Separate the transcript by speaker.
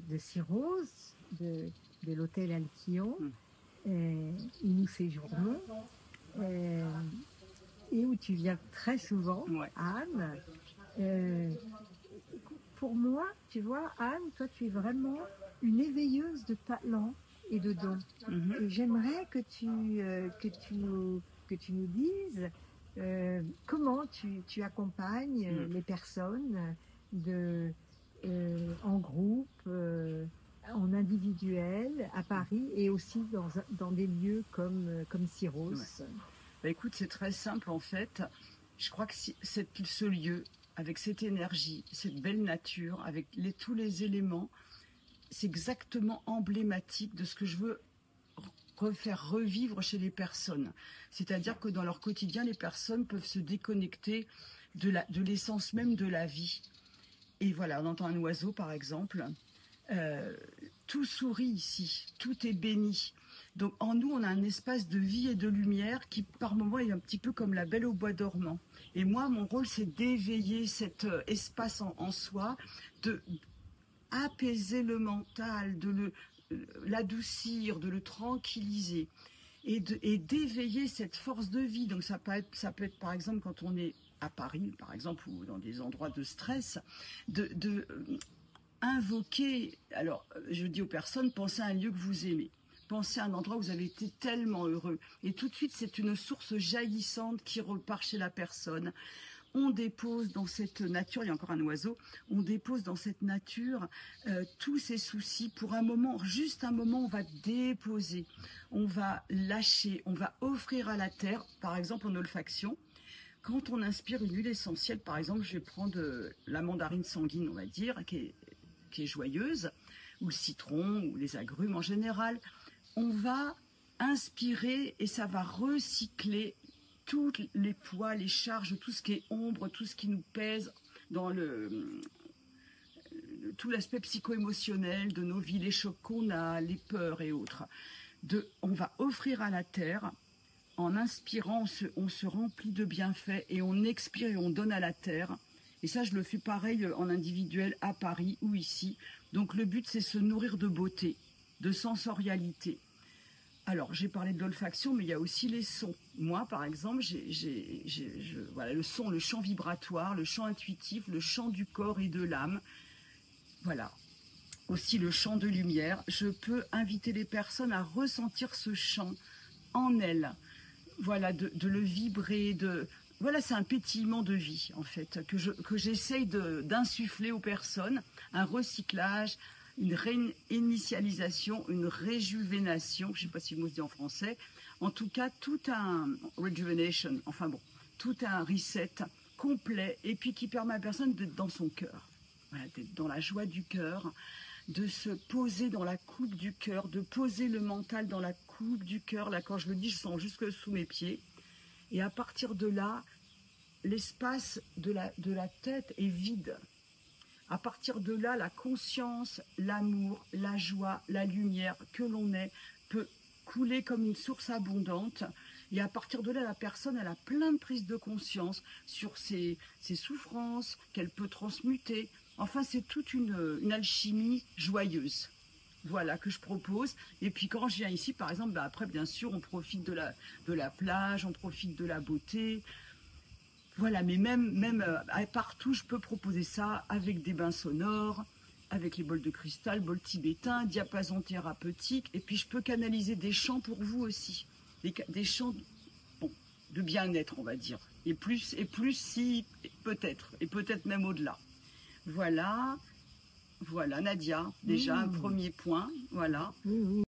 Speaker 1: de Syros, de l'hôtel Alcyon, où nous séjournons, et où tu viens très souvent,
Speaker 2: Ouais.
Speaker 1: Anne. Pour moi, tu vois, Anne, toi, tu es vraiment une éveilleuse de talents et de dons. Et j'aimerais que tu nous dises comment tu accompagnes les personnes en groupe, en individuel, à Paris et aussi dans des lieux comme Syros.
Speaker 2: Ouais. Bah, écoute, c'est très simple en fait. Je crois que ce lieu, avec cette énergie, cette belle nature, avec tous les éléments, c'est exactement emblématique de ce que je veux faire revivre chez les personnes. C'est-à-dire que dans leur quotidien, les personnes peuvent se déconnecter de l'essence même de la vie. Et voilà, on entend un oiseau par exemple. Tout sourit ici, tout est béni. Donc en nous, on a un espace de vie et de lumière qui par moments est un petit peu comme la Belle au bois dormant. Et moi, mon rôle, c'est d'éveiller cet espace en soi, de apaiser le mental, de l'adoucir, de le tranquilliser et d'éveiller cette force de vie. Donc ça peut être par exemple quand on est à Paris, par exemple, ou dans des endroits de stress, invoquer, alors je dis aux personnes, pensez à un lieu que vous aimez. Pensez à un endroit où vous avez été tellement heureux. Et tout de suite, c'est une source jaillissante qui repart chez la personne. On dépose dans cette nature, il y a encore un oiseau, on dépose dans cette nature tous ces soucis. Pour un moment, juste un moment, on va déposer, on va lâcher, on va offrir à la terre, par exemple en olfaction. Quand on inspire une huile essentielle, par exemple, je vais prendre la mandarine sanguine, on va dire, qui est joyeuse, ou le citron, ou les agrumes en général, on va inspirer et ça va recycler tous les poids, les charges, tout ce qui est ombre, tout ce qui nous pèse dans tout l'aspect psycho-émotionnel de nos vies, les chocs qu'on a, les peurs et autres. On va offrir à la terre, en inspirant, on se remplit de bienfaits et on expire et on donne à la terre. Et ça, je le fais pareil en individuel à Paris ou ici. Donc le but, c'est se nourrir de beauté, de sensorialité. Alors, j'ai parlé de l'olfaction, mais il y a aussi les sons. Moi, par exemple, voilà, le son, le chant vibratoire, le chant intuitif, le chant du corps et de l'âme. Voilà. Aussi le chant de lumière. Je peux inviter les personnes à ressentir ce chant en elles. Voilà, de le vibrer, voilà, c'est un pétillement de vie, en fait, que j'essaye d'insuffler aux personnes, un recyclage, une réinitialisation, une réjuvénation, je ne sais pas si le mot se dit en français, en tout cas, tout un rejuvenation, enfin bon, tout un reset complet, et puis qui permet à la personne d'être dans son cœur, voilà, d'être dans la joie du cœur, de se poser dans la coupe du cœur, de poser le mental dans la coupe du cœur. Là, quand je le dis, je sens jusque sous mes pieds. Et à partir de là, l'espace de la tête est vide. À partir de là, la conscience, l'amour, la joie, la lumière que l'on est peut couler comme une source abondante. Et à partir de là, la personne, elle a plein de prises de conscience sur ses souffrances qu'elle peut transmuter. Enfin, c'est toute une alchimie joyeuse. Voilà, que je propose. Et puis quand je viens ici, par exemple, après, bien sûr, on profite de la plage, on profite de la beauté. Voilà, mais même partout, je peux proposer ça avec des bains sonores, avec les bols de cristal, bols tibétains, diapason thérapeutique. Et puis, je peux canaliser des chants pour vous aussi. Des chants de bien-être, on va dire. Et plus si, peut-être. Et peut-être même au-delà. Voilà, Nadia, déjà un premier point. Voilà.
Speaker 1: Oui, oui.